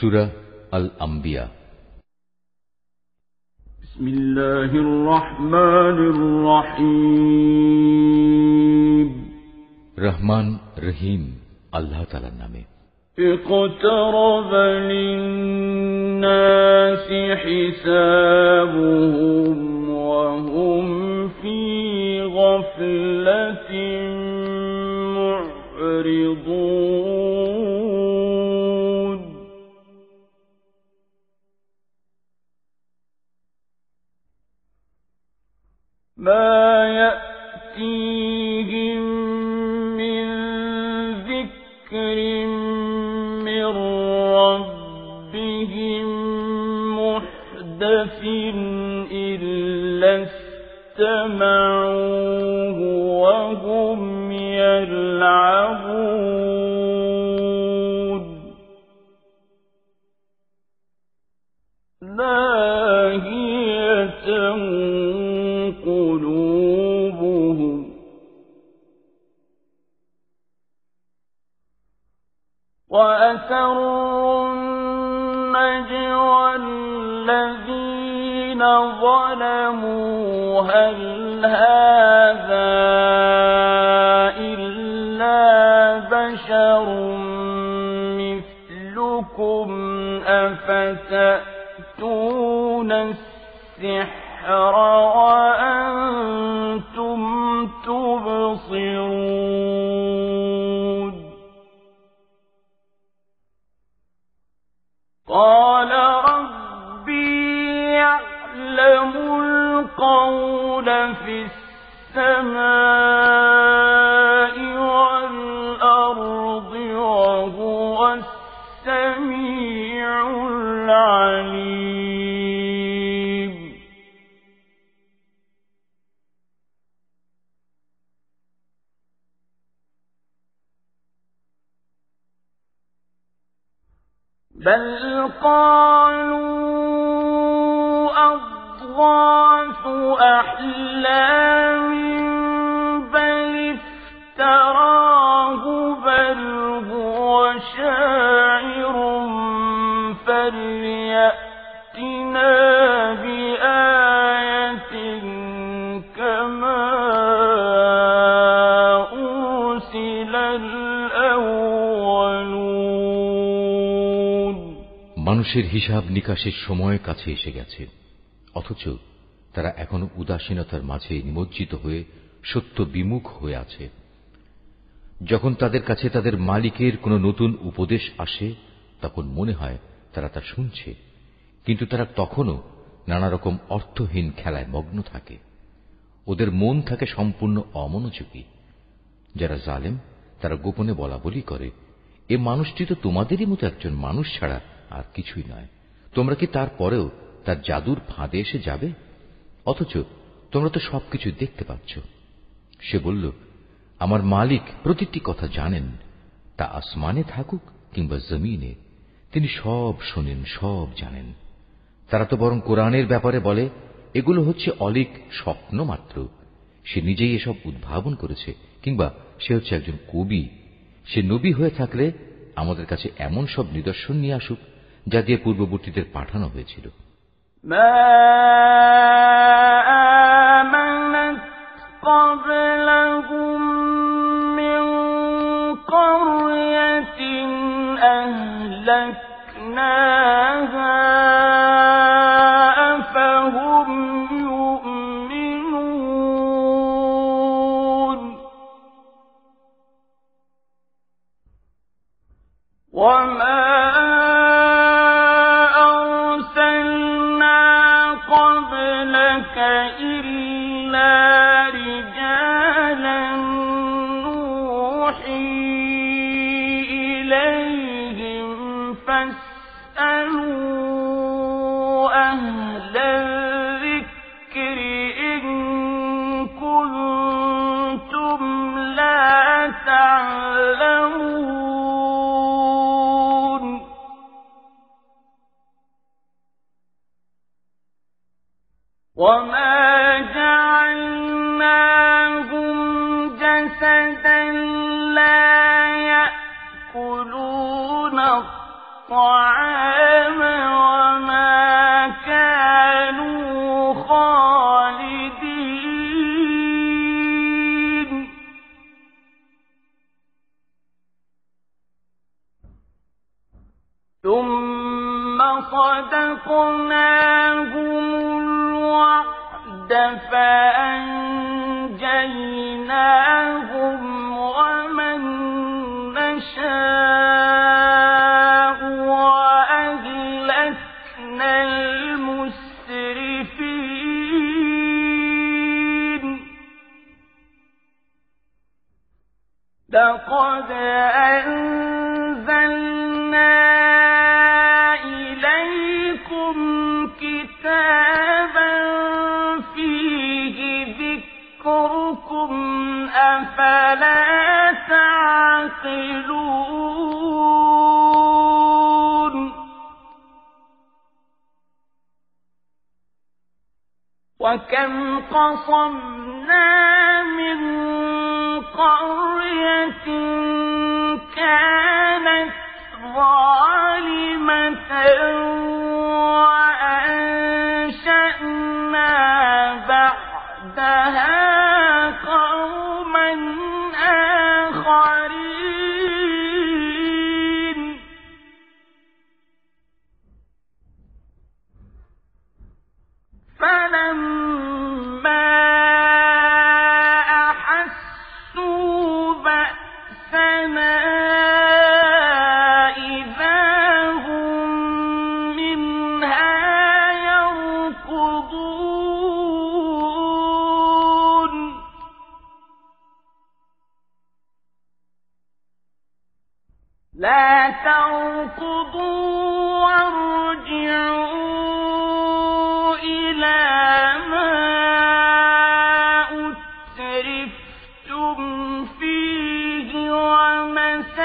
সূরা আল আম্বিয়া। বিসমিল্লাহির রহমানির রহিম। রহমান রহিম আল্লাহ তাআলার নামে। ইকতারাবা লিন-নাসি হিসাবুহুম ওয়া হুম ফী গাফলাতিন মু'রিদুন। মা ইয়া'তীহিম মিন যিকরিন মির রাব্বিহিম মুহদাসিন ইল্লা ইসতামা'ূহু ওয়া হুম ইয়াল'াবুন লাহিয়াতান قلوبهم وأسروا النجوى الذين ظلموا هل هذا إلا بشر مثلكم أفتأتون السحر وأنتم تبصرون قال ربي يعلم القول في السماء والأرض وهو السميع العليم بل قالوا أضغاث أحلام بل افتراه بل هو شاعر فليأتنا بآية كما أرسل الأولون। মানুষের হিসাব নিকাশের সময় কাছে এসে গেছে, অথচ তারা এখনো উদাসীনতার মাঝে নিমজ্জিত হয়ে সত্য বিমুখ হয়ে আছে। যখন তাদের কাছে তাদের মালিকের কোনো নতুন উপদেশ আসে তখন মনে হয় তারা তা শুনছে, কিন্তু তারা তখনও নানা রকম অর্থহীন খেলায় মগ্ন থাকে। ওদের মন থাকে সম্পূর্ণ অমনোযোগী। যারা জালেম তারা গোপনে বলাবলি করে, এ মানুষটি তো তোমাদেরই মতো একজন মানুষ ছাড়া আর কিছুই নয়। তোমরা কি তারপরেও তার জাদুর ফাঁদে এসে যাবে? অথচ তোমরা তো সবকিছু দেখতে পাচ্ছ। সে বলল, আমার মালিক প্রতিটি কথা জানেন, তা আসমানে থাকুক কিংবা জমিনে, তিনি সব শোনেন, সব জানেন। তারা তো বরং কোরআনের ব্যাপারে বলে, এগুলো হচ্ছে অলীক স্বপ্ন মাত্র। সে নিজেই এসব উদ্ভাবন করেছে, কিংবা সে হচ্ছে একজন কবি। সে নবী হয়ে থাকলে আমাদের কাছে এমন সব নিদর্শন নিয়ে আসুক যা দিয়ে পূর্ববর্তীদের পাঠানো হয়েছিল। وما أرسلنا قبلك إلا رجالا نوحي إليهم فاسألوا أهل الذكر إن كنتم لا تعلمون وما جعلناهم جسدا لا يأكلون الطعام وما كانوا خالدين ثم صدقناهم الوعد فأنجيناهم ومن نشاء وأهلكنا المسرفين لقد أنزلنا إليكم كتابا فيه ذكركم أفلا تعقلون وكم قصمنا من قرية كانت ظالمة وأنشأنا بعدها قوما آخرين فلما أحسوا بأسنا إذا هم منها يركضون لا تركضوا وارجعوا إلى ما أترفتم فيه ومساكنكم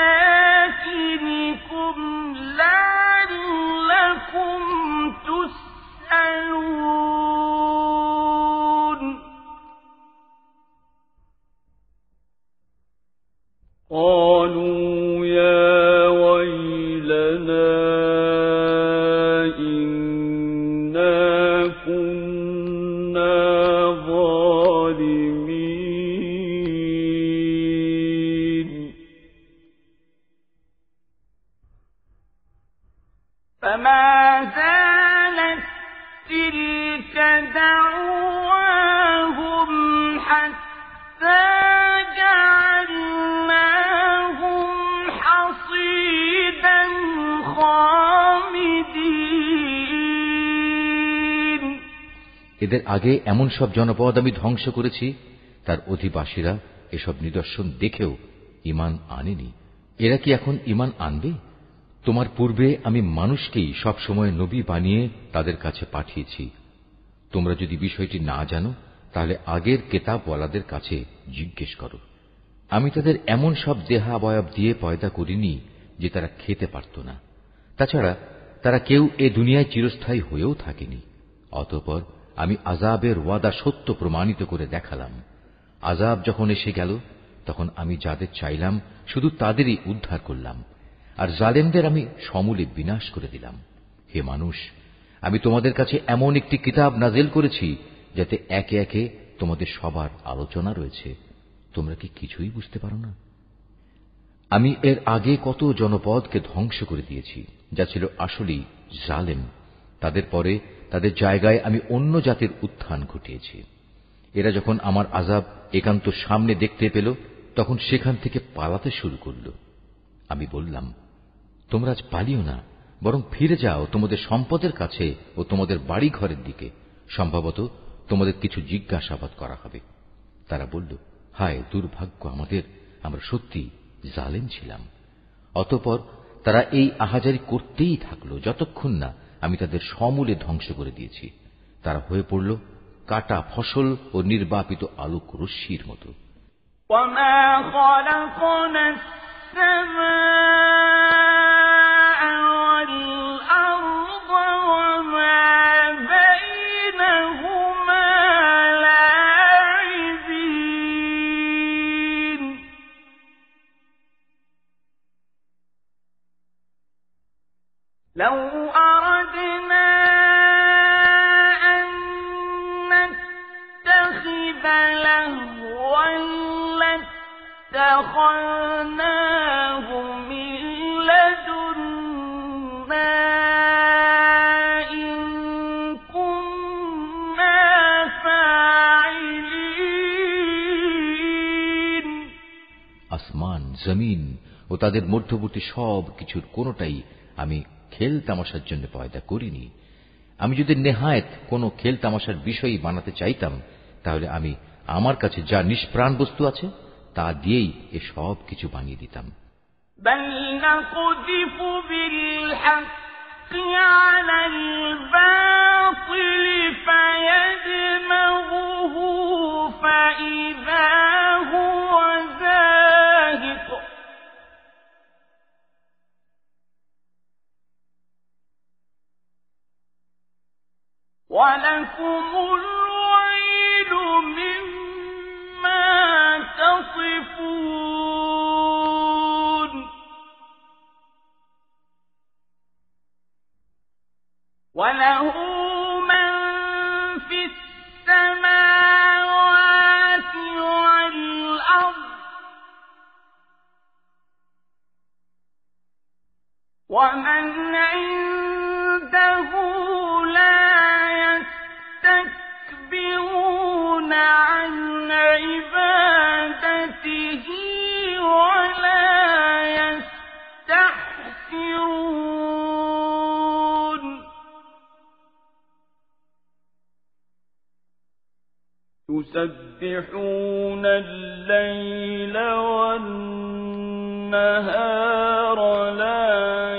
لعلكم تسألون قالوا يا ويلنا إنا كنا ظالمين فما زالت تلك دعواهم حتى جعلناهم حصيدا خامدين এদের আগে এমন সব জনপদ আমি ধ্বংস করেছি, তার অধিবাসীরা এসব নিদর্শন দেখেও ঈমান আনেনি। এরা কি এখন ঈমান আনবে? তোমার পূর্বে আমি মানুষকেই সব সময় নবী বানিয়ে তাদের কাছে পাঠিয়েছি। তোমরা যদি বিষয়টি না জানো তাহলে আগের কেতাবওয়ালাদের কাছে জিজ্ঞেস করো। আমি তাদের এমন সব দেহাবয়ব দিয়ে পয়দা করিনি যে তারা খেতে পারত না। তাছাড়া তারা কেউ এ দুনিয়ায় চিরস্থায়ী হয়েও থাকেনি। অতঃপর আমি আযাবের ওয়াদা সত্য প্রমাণিত করে দেখালাম। আযাব যখন এসে গেল তখন আমি যাদের চাইলাম শুধু তাদেরই উদ্ধার করলাম, আর জালেমদের আমি সমূলে বিনাশ করে দিলাম। হে মানুষ, আমি তোমাদের কাছে এমন একটি কিতাব নাজিল করেছি যাতে একে একে তোমাদের সবার আলোচনা রয়েছে। তোমরা কি কিছুই বুঝতে পারো না? আমি এর আগে কত জনপদকে ধ্বংস করে দিয়েছি যা ছিল আসলেই জালেম। তাদের পরে তাদের জায়গায় আমি অন্য জাতির উত্থান ঘটিয়েছি। এরা যখন আমার আযাব একান্ত সামনে দেখতে পেল তখন সেখান থেকে পালাতে শুরু করল। আমি বললাম, তোমরা আজ পালিও না, বরং ফিরে যাও তোমাদের সম্পদের কাছে ও তোমাদের বাড়ি ঘরের দিকে। সম্ভবত তোমাদের কিছু জিজ্ঞাসাবাদ করা হবে। তারা বলল, হায় দুর্ভাগ্য আমাদের, আমরা সত্যি জালেম ছিলাম। অতঃপর তারা এই আহাজারি করতেই থাকলো যতক্ষণ না আমি তাদের সমূলে ধ্বংস করে দিয়েছি। তারা হয়ে পড়ল কাটা ফসল ও নির্বাপিত আলোক রশ্মির মতো। وما خلقنا السماء والأرض وما بينهما لاعبين لو أردنا أن نتخذ لهوا لاتخذناه من لدنا إن كنا فاعلين আসমান, জমিন ও তাদের মধ্যবর্তী সব কিছুর কোনোটাই আমি খেল তামাশার জন্য পয়দা করিনি। আমি যদি নেহায়েত কোনো খেল তামাশার বিষয়ই বানাতে চাইতাম, তাহলে আমি আমার কাছে যা নিষ্প্রাণ বস্তু আছে তা দিয়েই এ সব কিছু বানিয়ে দিতাম। بل نقذف بالحق على الباطل فيدمغه فإذا هو زاهق ولكم الويل مما تصفون وله من في السماوات والأرض ومن عنده لا يستكبرون عن عبادته ولا يستحسرون يسبحون الليل والنهار لا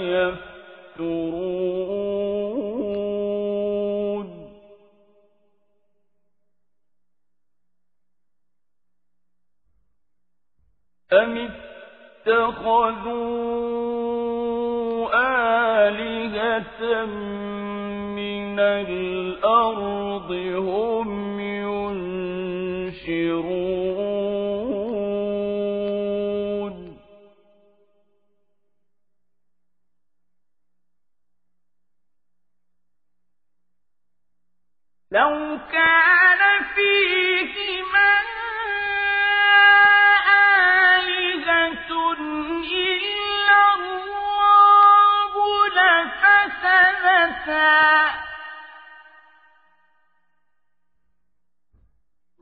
يفترون أم اتخذوا آلهة من الأرض هم ينشرون لو كان فيهما آلهة إلا الله لفسدتا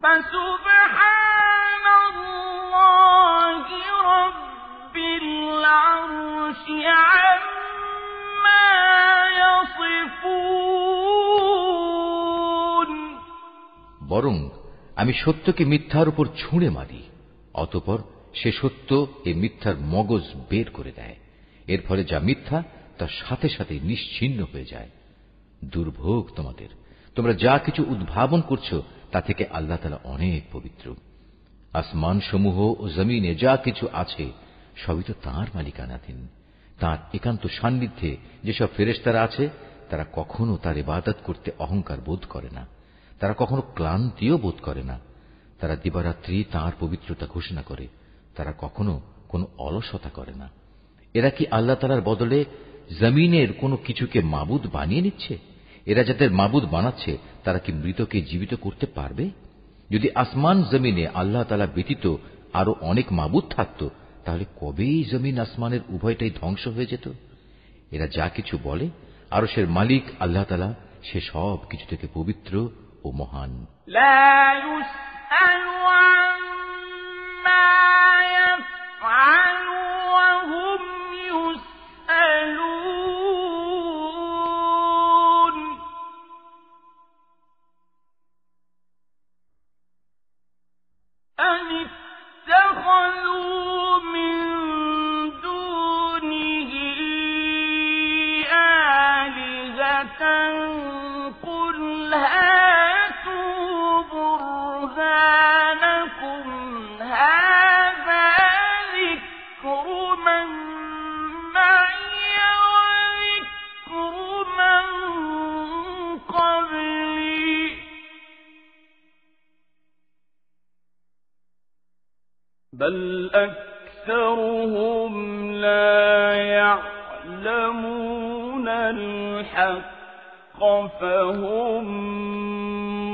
فسبحان الله رب العرش عما يصفون বরং আমি সত্যকে মিথ্যার উপর ছুঁড়ে মারি, অতঃপর সে সত্য এ মিথ্যার মগজ বের করে দেয়। এর ফলে যা মিথ্যা তার সাথে সাথে নিশ্চিহ্ন হয়ে যায়। দুর্ভোগ তোমাদের, তোমরা যা কিছু উদ্ভাবন করছো তা থেকে আল্লাহ তাআলা অনেক পবিত্র। আসমান সমূহ ও জমিনে যা কিছু আছে সবই তো তাঁর মালিকানাধীন। তাঁর একান্ত সান্নিধ্যে যেসব ফেরেশতারা আছে তারা কখনো তার ইবাদত করতে অহংকার বোধ করে না, তারা কখনো ক্লান্তিও বোধ করে না। তারা দিবারাত্রি তাঁর পবিত্রতা ঘোষণা করে, তারা কখনো কোনো অলসতা করে না। এরা কি আল্লাহ তাআলার বদলে জমিনের কোনো কিছুকে মাবুদ বানিয়ে নিচ্ছে? এরা যাদের মাবুদ বানাচ্ছে তারা কি মৃতকে জীবিত করতে পারবে? যদি আসমান জমিনে আল্লাহ তাআলা ব্যতীত আরো অনেক মাবুদ থাকত, তাহলে কবেই জমিন আসমানের উভয়টাই ধ্বংস হয়ে যেত। এরা যা কিছু বলে, আরশের মালিক আল্লাহ তাআলা সে সব কিছু থেকে পবিত্র ও মহান। لا يسأل عما يفعل وهم يسألون أم اتخذوا من دونه آلهة قل هاتوا برهانكم هذا ذكر من معي وذكر من قبلي بل أكثرهم لا يعلمون الحق فهم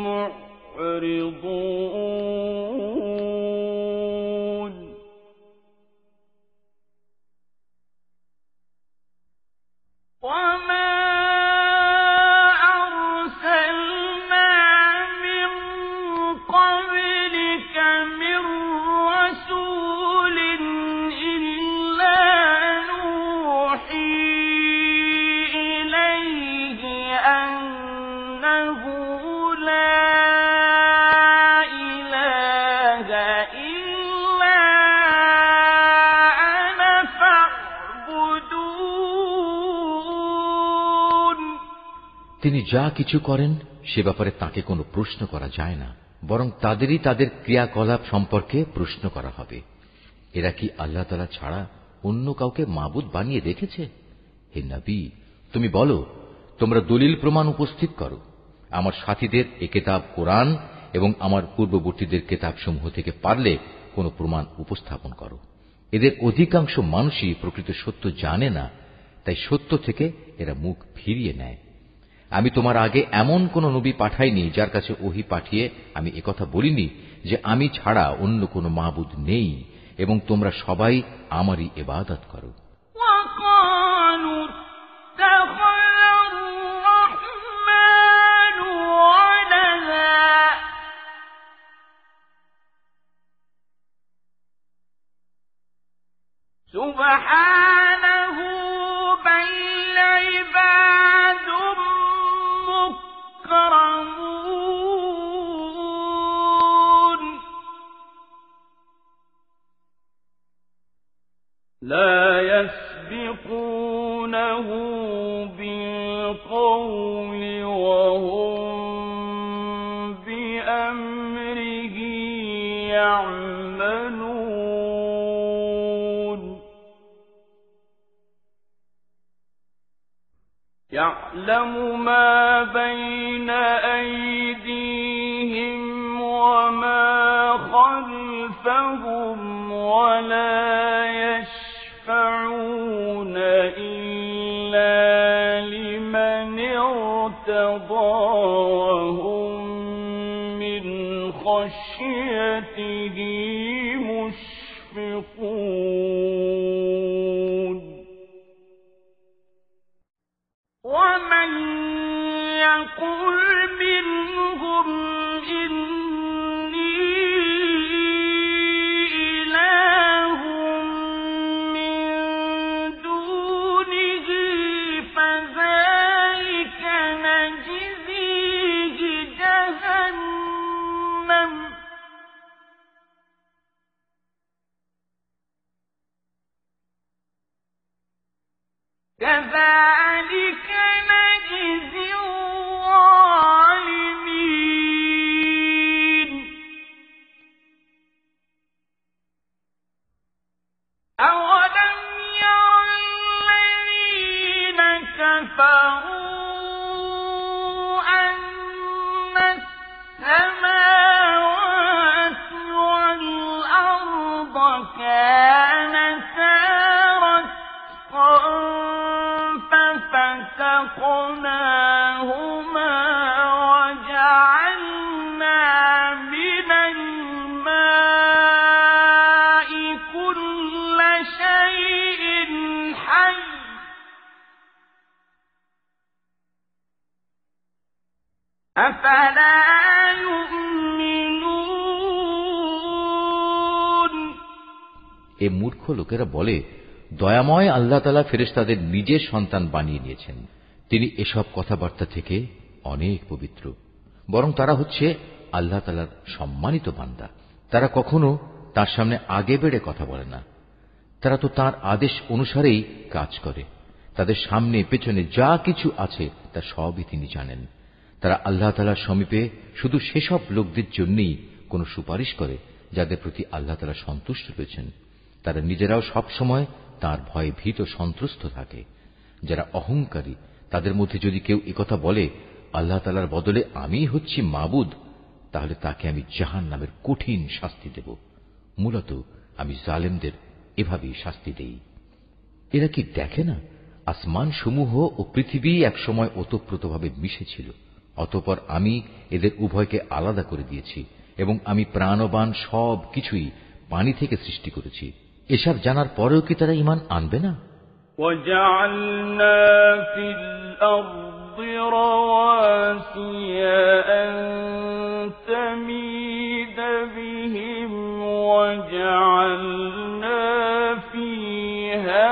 معرضون وما তিনি যা কিছু করেন সে ব্যাপারে তাকে কোনো প্রশ্ন করা যায় না, বরং তাদেরই তাদের ক্রিয়াকলাপ সম্পর্কে প্রশ্ন করা হবে। এরা কি আল্লাহ তাআলা ছাড়া অন্য কাউকে মাবুদ বানিয়ে রেখেছে? হে নবী, তুমি বলো, তোমরা দলিল প্রমাণ উপস্থিত করো। আমার সাথীদের এ কিতাব কোরআন এবং আমার পূর্ববর্তীদের কিতাবসমূহ থেকে পারলে কোনো প্রমাণ উপস্থাপন করো। এদের অধিকাংশ মানুষই প্রকৃত সত্য জানে না, তাই সত্য থেকে এরা মুখ ফিরিয়ে নেয়। আমি তোমার আগে এমন কোন নবী পাঠাইনি যার কাছে ওহী পাঠিয়ে আমি একথা বলিনি যে আমি ছাড়া অন্য কোনো মাবুদ নেই এবং তোমরা সবাই আমারই ইবাদত করো। সুবহানাহু বাল ইবাদুম মুকরামুন لا يسبقونه بالقول وهم بأمره يعملون يعلم ما بين أيديهم وما خلفهم ولا يشفعون إلا لمن ارتضى وهم من خشيته مشفقون ومن يقل منهم إني إله من دونه فذلك نجزيه جهنم كذلك نجزي الظالمين أولم ير الذين كفروا أن السماوات والأرض كانتا رتقا ففتقناهما وجعلنا من الماء كل شيء حي أفلا يؤمنون এ মূর্খ লোকেরা বলে, দয়াময় আল্লাহ তাআলা ফেরেশতাদের নিজের সন্তান বানিয়ে নিয়েছেন। তিনি এসব কথাবার্তা থেকে অনেক পবিত্র। বরং তারা হচ্ছে আল্লাহ তাআলার সম্মানিত বান্দা। তারা কখনো তার সামনে আগে বেড়ে কথা বলে না। তারা তো তার আদেশ অনুসারেই কাজ করে। তাদের সামনে পেছনে যা কিছু আছে তা সবই তিনি জানেন। তারা আল্লাহ তাআলার সমীপে শুধু সেসব লোকদের জন্যই কোনো সুপারিশ করে যাদের প্রতি আল্লাহ তাআলা সন্তুষ্ট রয়েছেন। তারা নিজেরাও সব সময় তার ভয়ে ভীত সন্ত্রস্ত থাকে। যারা অহংকারী তাদের মধ্যে যদি কেউ একথা বলে, আল্লাহ তাআলার বদলে আমিই হচ্ছি মাবুদ, তাহলে তাকে আমি জাহান্নামের কঠিন শাস্তি দেব। মূলত আমি জালেমদের এভাবেই শাস্তি দেই। এরা কি দেখে না আসমান সমূহ ও পৃথিবী একসময় ওতপ্রোতভাবে মিশেছিল। অতঃপর আমি এদের উভয়কে আলাদা করে দিয়েছি এবং আমি প্রাণবান সব কিছুই পানি থেকে সৃষ্টি করেছি। এসব জানার পরেও কি তারা ঈমান আনবে না? وَجَعَلْنَا فِي الْأَرْضِ رَوَاسِيَ أَن تَمِيدَ بِهِمْ وَجَعَلْنَا فِيهَا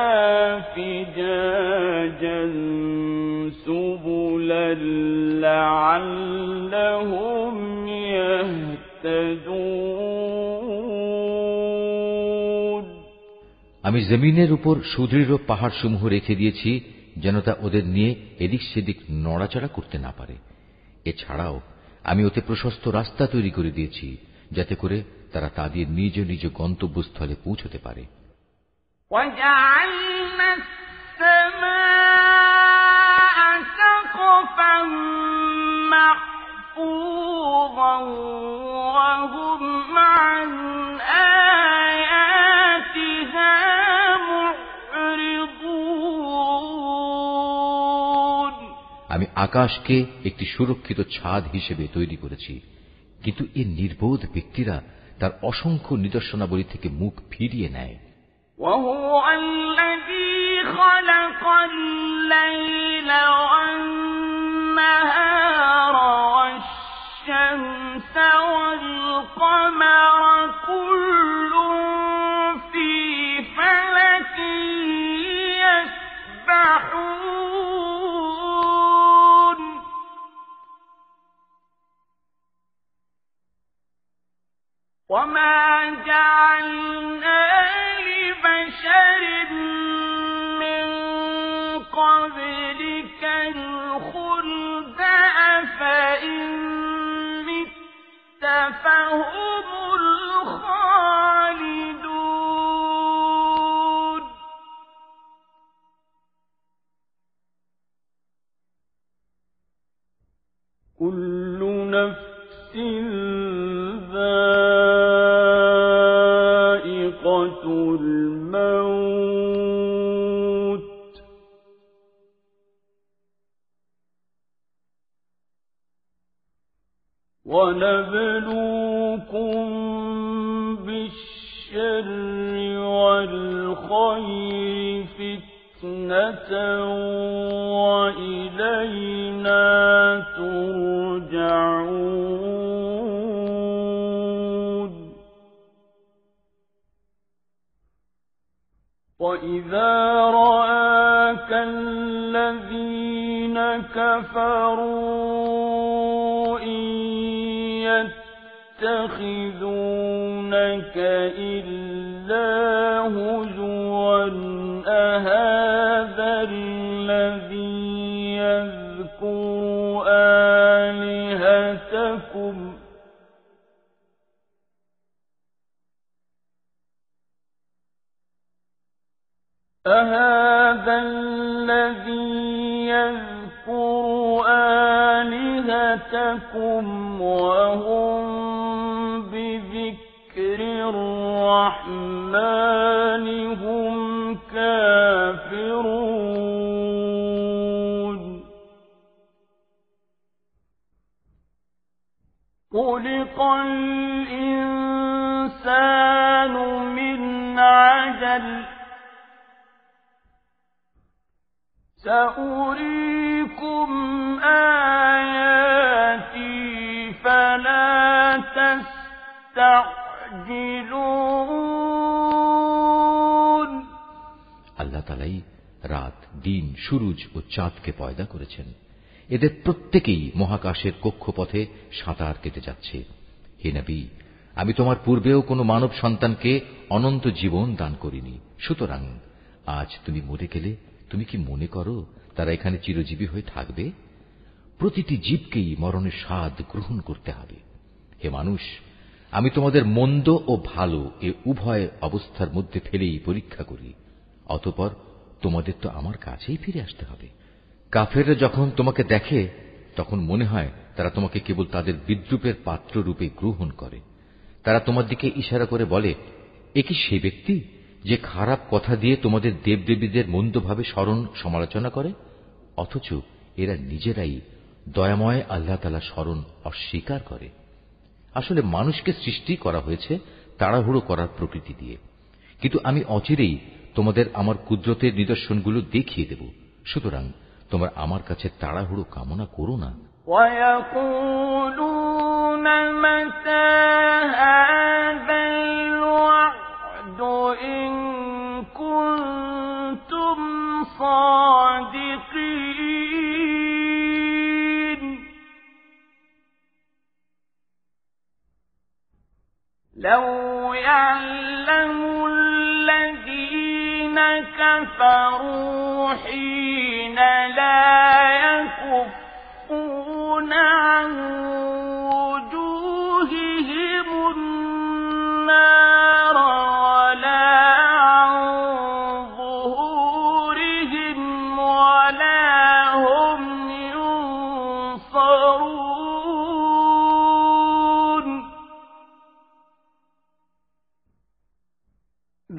فِجَاجًا سُبُلًا لَّعَلَّهُمْ يَهْتَدُونَ। আমি জমিনের উপর সুদৃঢ় পাহাড়সমূহ রেখে দিয়েছি যেন তা ওদের নিয়ে এদিক সেদিক নড়াচড়া করতে না পারে। এছাড়াও আমি ওতে প্রশস্ত রাস্তা তৈরি করে দিয়েছি যাতে করে তারা তাদের নিজ নিজ গন্তব্যস্থলে পৌঁছতে পারে। وَجَعَلْنَا السَّمَاءَ سَقْفًا مَّحْفُوظًا وَهُمْ عَنْ آيَاتِهَا مُعْرِضُونَ। আমি আকাশকে একটি সুরক্ষিত ছাদ হিসেবে তৈরি করেছি, কিন্তু এই নির্বোধ ব্যক্তিরা তার অসংখ্য নিদর্শনাবলী থেকে মুখ ফিরিয়ে নেয়। وَهُوَ الَّذِي خَلَقَ اللَّيْلَ وَالنَّهَارَ وَالشَّمْسَ وَالْقَمَرَ كُلٌّ فِي فَلَكٍ يَسْبَحُونَ وَمَا جَعَلْنَا لِبَشَرٍ مِّن قَبْلِكَ الْخُلْدَ أَفَإِن مِّتَّ فَهُمُ الْخَالِدُونَ كُلُّ نَفْسٍ ذَائِقَةُ الْمَوْتِ وَنَبْلُوكُم بِالشَّرِّ وَالْخَيْرِ فِتْنَةً وَإِلَيْنَا تُرْجَعُونَ وَإِذَا رَآكَ الَّذِينَ كَفَرُوا إِن يَتَّخِذُونَكَ إِلَّا هُزُوًا أَهَٰذَا الَّذِي يَذْكُرُ آلِهَتَكُمْ أَهَٰذَا الَّذِي يَذْكُرُ آلِهَتَكُمْ وَهُم بِذِكْرِ الرَّحْمَٰنِ هُمْ كَافِرُونَ خُلِقَ الْإِنسَانُ مِنْ عَجَلٍ سَأُرِيكُمْ آيَاتِي فَلَا تَسْتَعْجِلُونَ আল্লাহ তাআলাই রাত, দিন, সূরজ ও চাঁদকে পয়দা করেছেন। এদের প্রত্যেকেই মহাকাশের কক্ষপথে সাঁতার কেটে যাচ্ছে। হে নবী, আমি তোমার পূর্বেও কোনো মানব সন্তানকে অনন্ত জীবন দান করিনি। সুতরাং আজ তুমি মরে গেলে তুমি কি মনে করো তারা এখানে চিরজীবী হয়ে থাকবে? প্রতিটি জীবকেই মরণের স্বাদ গ্রহণ করতে হবে। হে মানুষ, আমি তোমাদের মন্দ ও ভালো এ উভয় অবস্থার মধ্যে ফেলেই পরীক্ষা করি। অতঃপর তোমাদের তো আমার কাছেই ফিরে আসতে হবে। কাফেররা যখন তোমাকে দেখে তখন মনে হয় তারা তোমাকে কেবল তাদের বিদ্রূপের পাত্র রূপে গ্রহণ করে। তারা তোমার দিকে ইশারা করে বলে, এ কি সে ব্যক্তি যে খারাপ কথা দিয়ে তোমাদের দেবদেবীদের মন্দভাবে স্মরণ সমালোচনা করে, অথচ এরা নিজেরাই দয়াময় আল্লাহ তাআলা স্মরণ অস্বীকার করে। আসলে মানুষকে সৃষ্টি করা হয়েছে তাড়াহুড়ো করার প্রকৃতি দিয়ে, কিন্তু আমি অচিরেই তোমাদের আমার কুদরতের নিদর্শনগুলো দেখিয়ে দেব। সুতরাং তোমরা আমার কাছে তাড়াহুড়ো কামনা করো না। وَيَقُولُونَ مَتَى هَذَا الْوَعْدُ إِن كُنتُمْ صَادِقِينَ لَوْ يَعْلَمُ الَّذِينَ كَفَرُوا حِينَ لَا يَكُفُّونَ عَن وُجُوهِهِمُ النَّارَ وَلَا عَن ظُهُورِهِمْ وَلَا هُمْ يُنصَرُونَ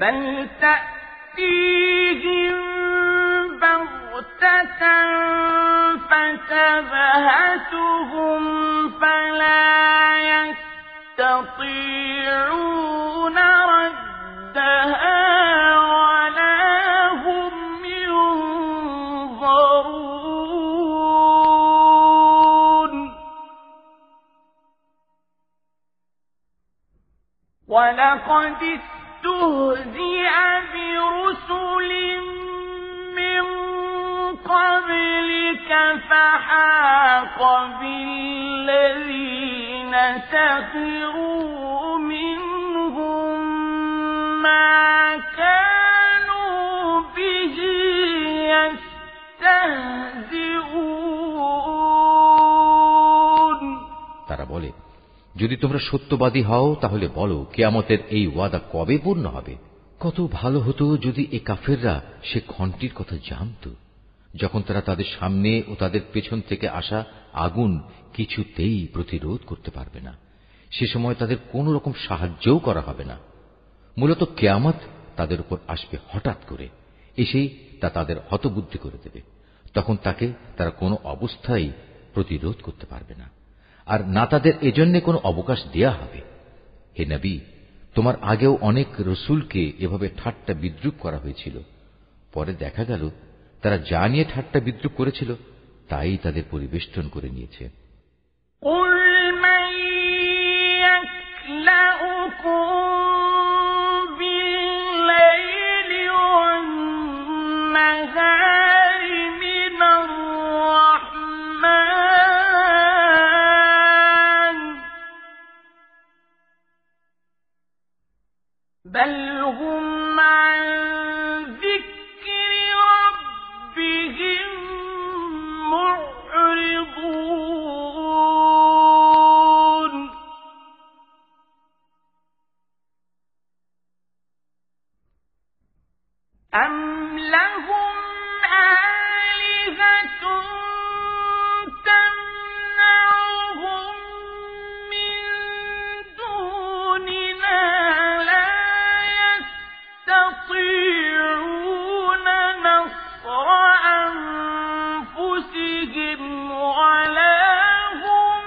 بَلْ تَأْتِيهِم بَغْتَةً فَتَبْهَتُهُمْ فَلَا يَسْتَطِيعُونَ رَدَّهَا وَلَا هُمْ يُنظَرُونَ وَلَقَدِ اسْتُهْزِئَ بِرُسُلٍ مِّن قَبْلِكَ فَحَاقَ بِالَّذِينَ سَخِرُوا مِنْهُم مَّا كَانُوا بِهِ يَسْتَهْزِئُونَ তারা বলে, যদি তোমরা সত্যবাদী হও তাহলে বলো কিয়ামতের এই ওয়াদা কবে পূর্ণ হবে। কত ভালো হতো যদি এ কাফেররা সে ঘণ্টির কথা জানত, যখন তারা তাদের সামনে ও তাদের পেছন থেকে আসা আগুন কিছুতেই প্রতিরোধ করতে পারবে না। সে সময় তাদের কোন রকম সাহায্যও করা হবে না। মূলত কিয়ামত তাদের উপর আসবে হঠাৎ করে, এসেই তা তাদের হতবুদ্ধি করে দেবে। তখন তাকে তারা কোনো অবস্থায় প্রতিরোধ করতে পারবে না, আর না তাদের এজন্য কোনো অবকাশ দেয়া হবে। হে নবী, তোমার আগেও অনেক রসুলকে এভাবে ঠাট্টা বিদ্রূপ করা হয়েছিল। পরে দেখা গেল তারা যা নিয়ে ঠাট্টা বিদ্রূপ করেছিল তাই তাদের পরিবেষ্টন করে নিয়েছে। بَلْ هُمْ عَن ذِكْرِ رَبِّهِم مُّعْرِضُونَ أَمْ لَهُمْ آلِهَةٌ تَمْنَعُهُم مِّن دُونِنَا يَسْتَطِيعُونَ نَصْرَ أَنفُسِهِمْ وَلَا هُم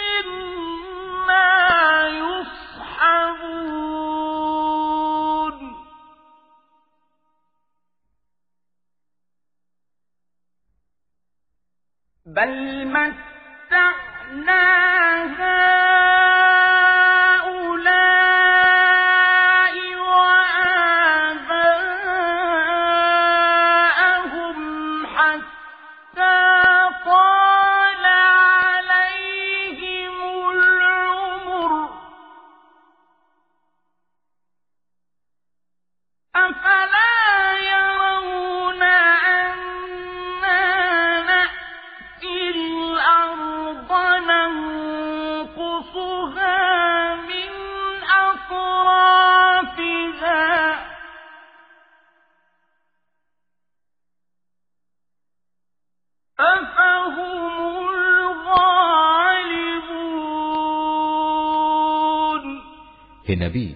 مِّنَّا يُصْحَبُونَ بَلْ مَتَّعْنَا هَٰؤُلَاءِ وَآبَاءَهُمْ حَتَّىٰ طَالَ عَلَيْهِمُ الْعُمُرُ أَفَلَا يَرَوْنَ أَنَّا نَأْتِي الْأَرْضَ نَنقُصُهَا مِنْ أَطْرَافِهَا أَفَهُمُ الْغَالِبُونَ হে নবী,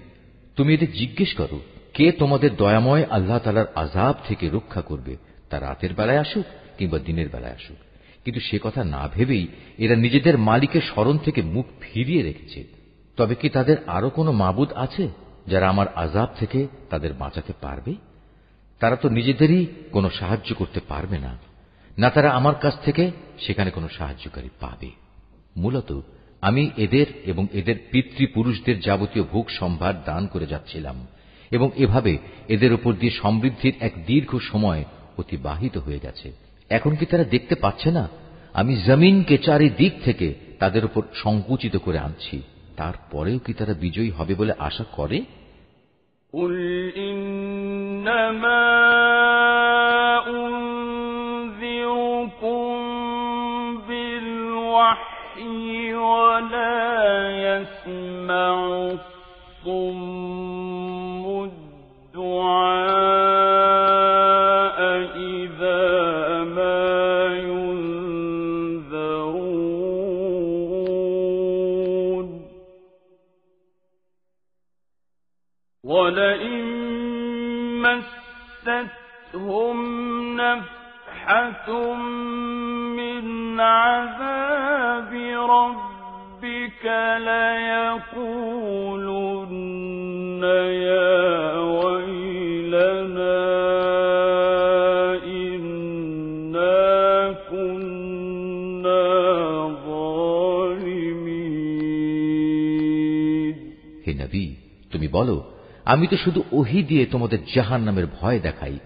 তুমি এদের জিজ্ঞেস করো কে তোমাদের দয়াময় আল্লাহ তাআলার আযাব থেকে রক্ষা করবে, তা রাতের বেলায় আসুক কিংবা দিনের বেলায় আসুক। কিন্তু সে কথা না ভেবেই এরা নিজেদের মালিকের স্মরণ থেকে মুখ ফিরিয়ে রেখেছে। তবে কি তাদের আরো কোনো মাবুদ আছে যারা আমার আযাব থেকে তাদের বাঁচাতে পারবে? তারা তো নিজেদেরই কোনো সাহায্য করতে পারবে না, না তারা আমার কাছ থেকে সেখানে কোনো সাহায্যকারী পাবে। মূলত আমি এদের এবং এদের পিতৃপুরুষদের যাবতীয় ভোগ সম্ভার দান করে যাচ্ছিলাম এবং এভাবে এদের উপর দিয়ে সমৃদ্ধির এক দীর্ঘ সময় অতিবাহিত হয়ে গেছে। এখন কি তারা দেখতে পাচ্ছে না আমি জমিনকে চারিদিক থেকে তাদের উপর সংকুচিত করে আনছি? তারপরেও কি তারা বিজয়ী হবে বলে আশা করে? قُلْ إِنَّمَا أُنذِرُكُم بِالْوَحْيِ وَلَا يَسْمَعُ الصُّمُّ الدُّعَاءَ إِذَا مَا يُنذَرُونَ وَلَئِن مَّسَّتْهُمْ نَفْحَةٌ مِّنْ عَذَابِ رَبِّكَ لَيَقُولُنَّ يَا وَيْلَنَا إِنَّا كُنَّا ظَالِمِينَ। হে নবী, তুমি বলো, আমি তো শুধু ওহী দিয়ে তোমাদের জাহান্নামের ভয় দেখাই,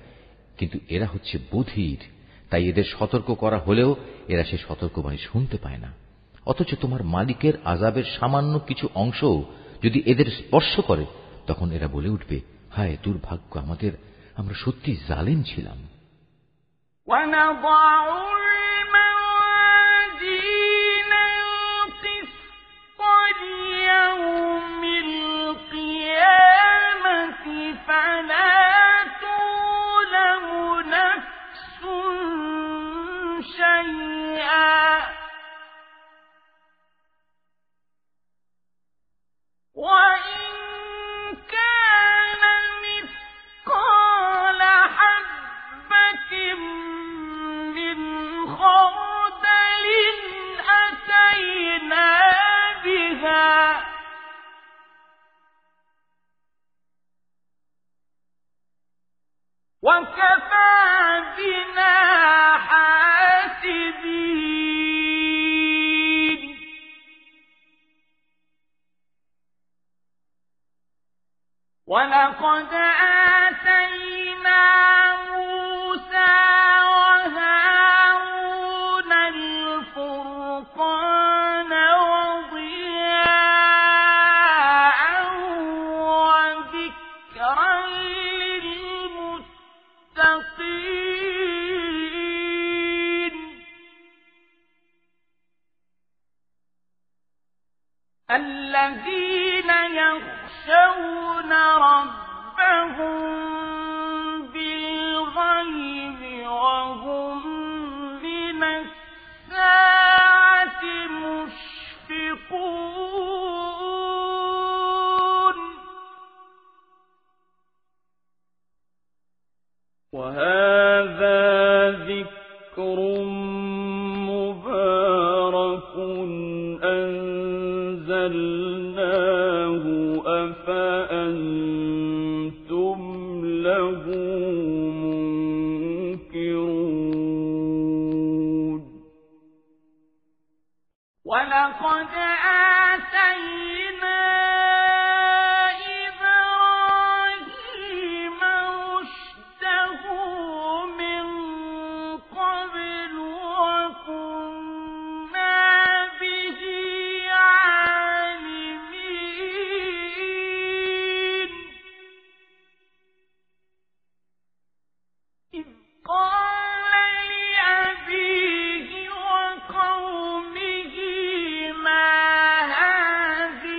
কিন্তু এরা হচ্ছে বধির, তাই এদের সতর্ক করা হলেও এরা সে সতর্কবাণী শুনতে পায় না। অথচ তোমার মালিকের আযাবের সামান্য কিছু অংশ যদি এদের স্পর্শ করে, তখন এরা বলে উঠবে, হায় দুর্ভাগ্য আমাদের, আমরা সত্যি জালেম ছিলাম। فلا تظلم نفس شيئا وإن كان مثقال حبة من خردل أتينا بها وكفى بنا حاسبين ولقد آتينا موسى وهارون الفرقان وضياء وذكرا الذين يخشون ربهم بالغيب وهم من الساعة مشفقون وهذا ذكر مبارك أنزلناه أفأنتم له منكرون ولقد آتينا إبراهيم رشده من قبل وكنا به عالمين إذ قال لأبيه وقومه ما هذه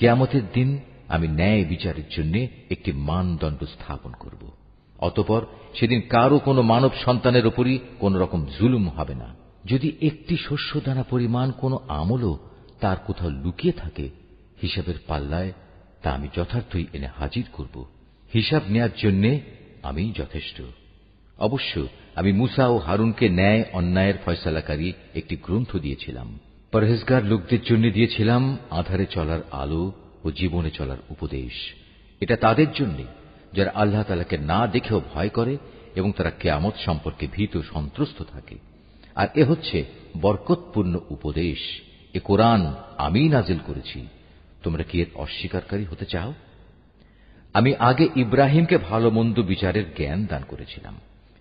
কিয়ামতের দিন আমি ন্যায় বিচারের জন্য একটি মানদণ্ড স্থাপন করব। অতঃপর সেদিন কারো কোনো মানব সন্তানের উপরই কোন রকম জুলুম হবে না। যদি একটি শস্যদানা পরিমাণ কোনো আমলও তার কোথাও লুকিয়ে থাকে, হিসাবের পাল্লায় তা আমি যথার্থই এনে হাজির করব। হিসাব নেয়ার জন্য আমি যথেষ্ট। অবশ্য আমি মুসা ও হারুনকে ন্যায় অন্যায়ের ফয়সালাকারী একটি গ্রন্থ দিয়েছিলাম। পরহেজগার লোকদের জন্য দিয়েছিলাম আঁধারে চলার আলো ও জীবনে চলার উপদেশ। এটা তাদের জন্য যারা আল্লাহ তাআলাকে না দেখেও ভয় করে এবং তারা কিয়ামত সম্পর্কে ভীত সন্ত্রস্ত থাকে। আর এ হচ্ছে বরকতপূর্ণ উপদেশ। এ কোরআন আমিই নাজিল করেছি। তোমরা কি এর অস্বীকারী হতে চাও? আমি আগে ইব্রাহিমকে ভালো মন্দ বিচারের জ্ঞান দান করেছিলাম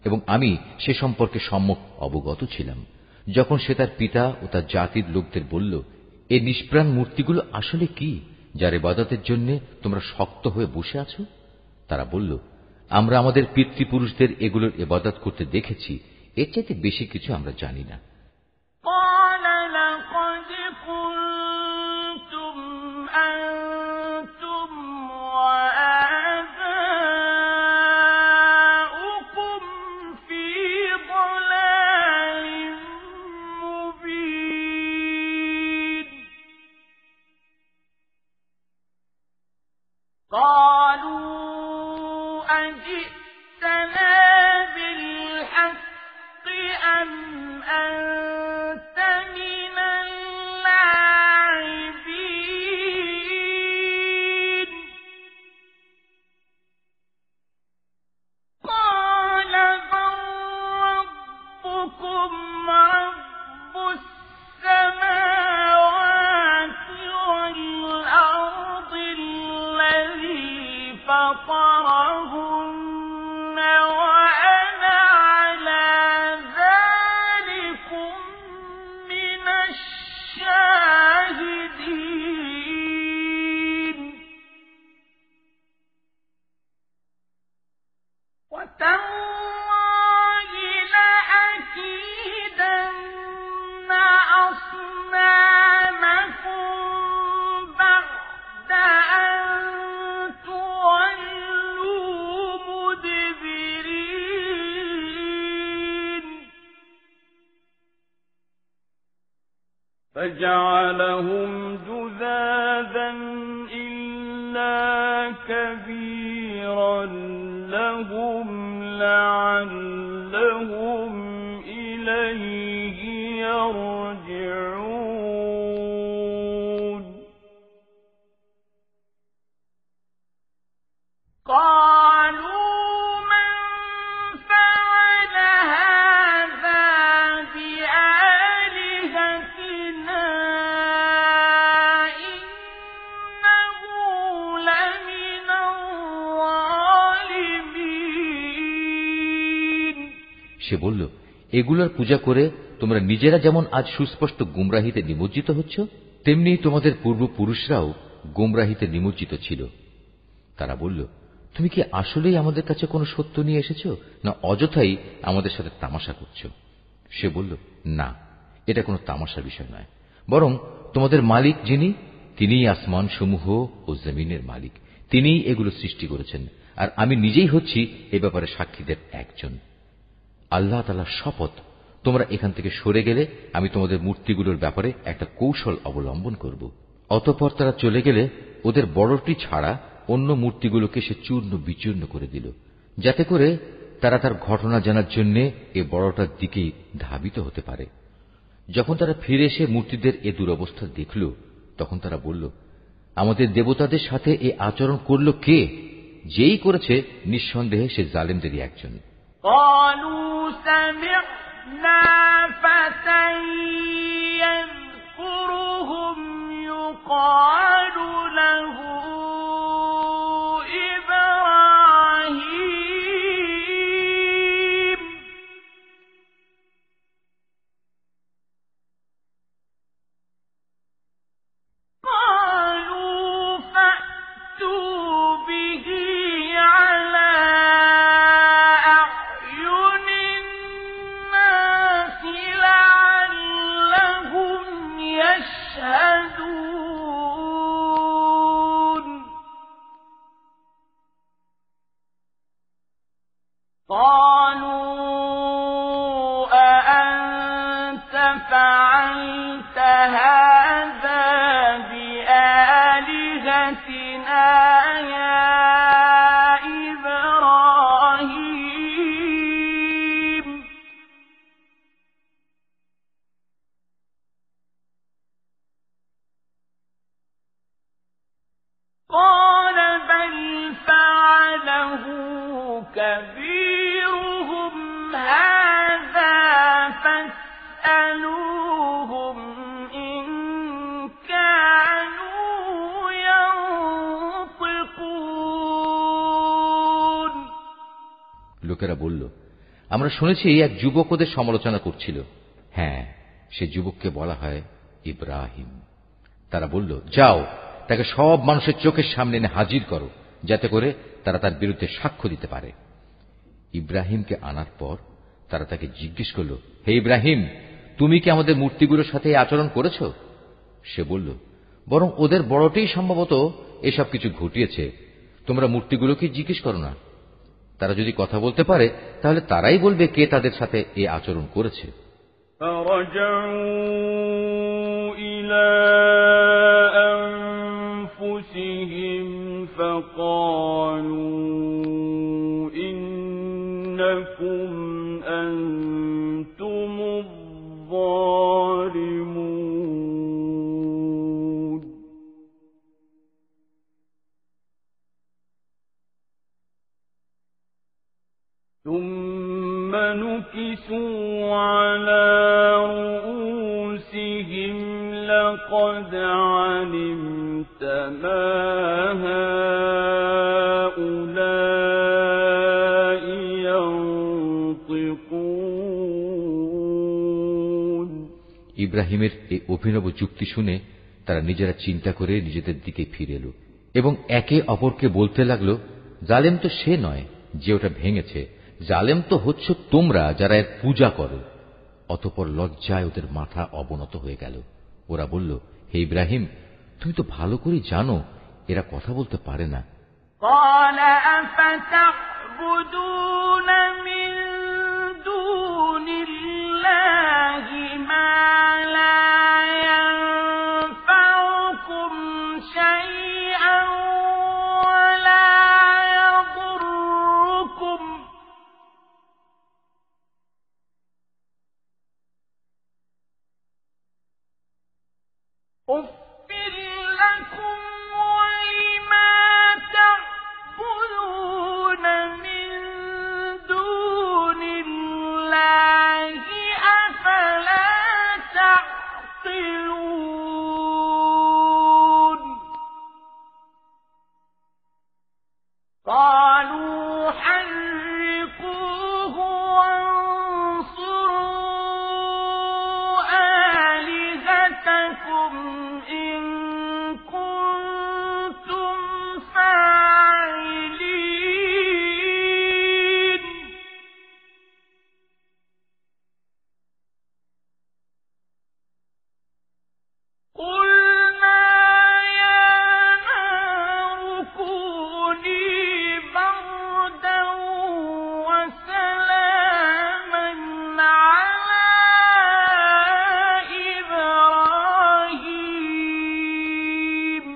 এবং আমি সে সম্পর্কে সম্যক অবগত ছিলাম। যখন সে তার পিতা ও তার জাতির লোকদের বলল, এই নিষ্প্রাণ মূর্তিগুলো আসলে কি, যার ইবাদতের জন্য তোমরা শক্ত হয়ে বসে আছো? তারা বলল, আমরা আমাদের পিতৃপুরুষদের এগুলোর ইবাদত করতে দেখেছি, এর চাইতে বেশি কিছু আমরা জানি না। فجعلهم جذاذا إلا كبيرا لهم لعلهم إليه يرجعون সে বলল, এগুলোর পূজা করে তোমরা নিজেরা যেমন আজ সুস্পষ্ট গুমরাহিতে নিমজ্জিত হচ্ছ, তেমনি তোমাদের পূর্বপুরুষরাও গুমরাহিতে নিমজ্জিত ছিল। তারা বলল, তুমি কি আসলেই আমাদের কাছে কোনো সত্য নিয়ে এসেছ, না অযথাই আমাদের সাথে তামাশা করছ? সে বলল, না, এটা কোনো তামাশার বিষয় নয়, বরং তোমাদের মালিক যিনি, তিনিই আসমান সমূহ ও জমিনের মালিক, তিনিই এগুলো সৃষ্টি করেছেন, আর আমি নিজেই হচ্ছি এ ব্যাপারে সাক্ষীদের একজন। আল্লাহ তাআলার শপথ, তোমরা এখান থেকে সরে গেলে আমি তোমাদের মূর্তিগুলোর ব্যাপারে একটা কৌশল অবলম্বন করব। অতঃপর তারা চলে গেলে ওদের বড়টি ছাড়া অন্য মূর্তিগুলোকে সে চূর্ণ বিচূর্ণ করে দিল, যাতে করে তারা তার ঘটনা জানার জন্য এ বড়টার দিকেই ধাবিত হতে পারে। যখন তারা ফিরে এসে মূর্তিদের এ দুরবস্থা দেখল, তখন তারা বলল, আমাদের দেবতাদের সাথে এ আচরণ করল কে? যেই করেছে নিঃসন্দেহে সে জালেমদেরই একজন। قالوا سمعنا فتى يذكرهم يقال له إبراهيم قالوا فأتوا به على أعين الناس لعلهم أفعلت هذا بآلهتنا يا إبراهيم قال بل فعله كبيرهم هذا فاسألوهم إن كانوا ينطقون লোকেরা বলল, আমরা শুনেছি এক যুবক ওদের সমালোচনা করছিল। হ্যাঁ, সে যুবককে বলা হয় ইব্রাহিম। তারা বলল, যাও তাকে সব মানুষের চোখের সামনে এনে হাজির করো, যাতে করে তারা তার বিরুদ্ধে সাক্ষ্য দিতে পারে। ইব্রাহিমকে আনার পর তারা তাকে জিজ্ঞেস করল, হে ইব্রাহিম, তুমি কি আমাদের মূর্তিগুলোর সাথে এই আচরণ করেছ? সে বলল, বরং ওদের বড়টাই সম্ভবত এসব কিছু ঘটিয়েছে। তোমরা মূর্তিগুলোকে জিজ্ঞেস করো না। তারা যদি কথা বলতে পারে তাহলে তারাই বলবে কে তাদের সাথে এই আচরণ করেছে। ثم نكسوا على رؤوسهم لقد علمت ما هؤلاء ينطقون ইব্রাহিমের এই অভিনব যুক্তি শুনে তারা নিজেরা চিন্তা করে নিজেদের দিকে ফিরে এলো এবং একে অপরকে বলতে লাগলো, জালেম তো সে নয় যে ওটা ভেঙেছে, জালেম তো হচ্ছ তোমরা যারা এর পূজা করো। অতঃপর লজ্জায় ওদের মাথা অবনত হয়ে গেল। ওরা বলল, হে ইব্রাহিম, তুমি তো ভালো করে জানো এরা কথা বলতে পারে না। قال أفتعبدون من دون الله ما لا ينفعكم شيئا ولا يضركم أُفٍّ لكم ولما تعبدون من دون الله أفلا تعقلون قالوا حرقوه وانصروا آلهتكم إن كنتم فاعلين قلنا يا نار كوني بردا وسلاما على إبراهيم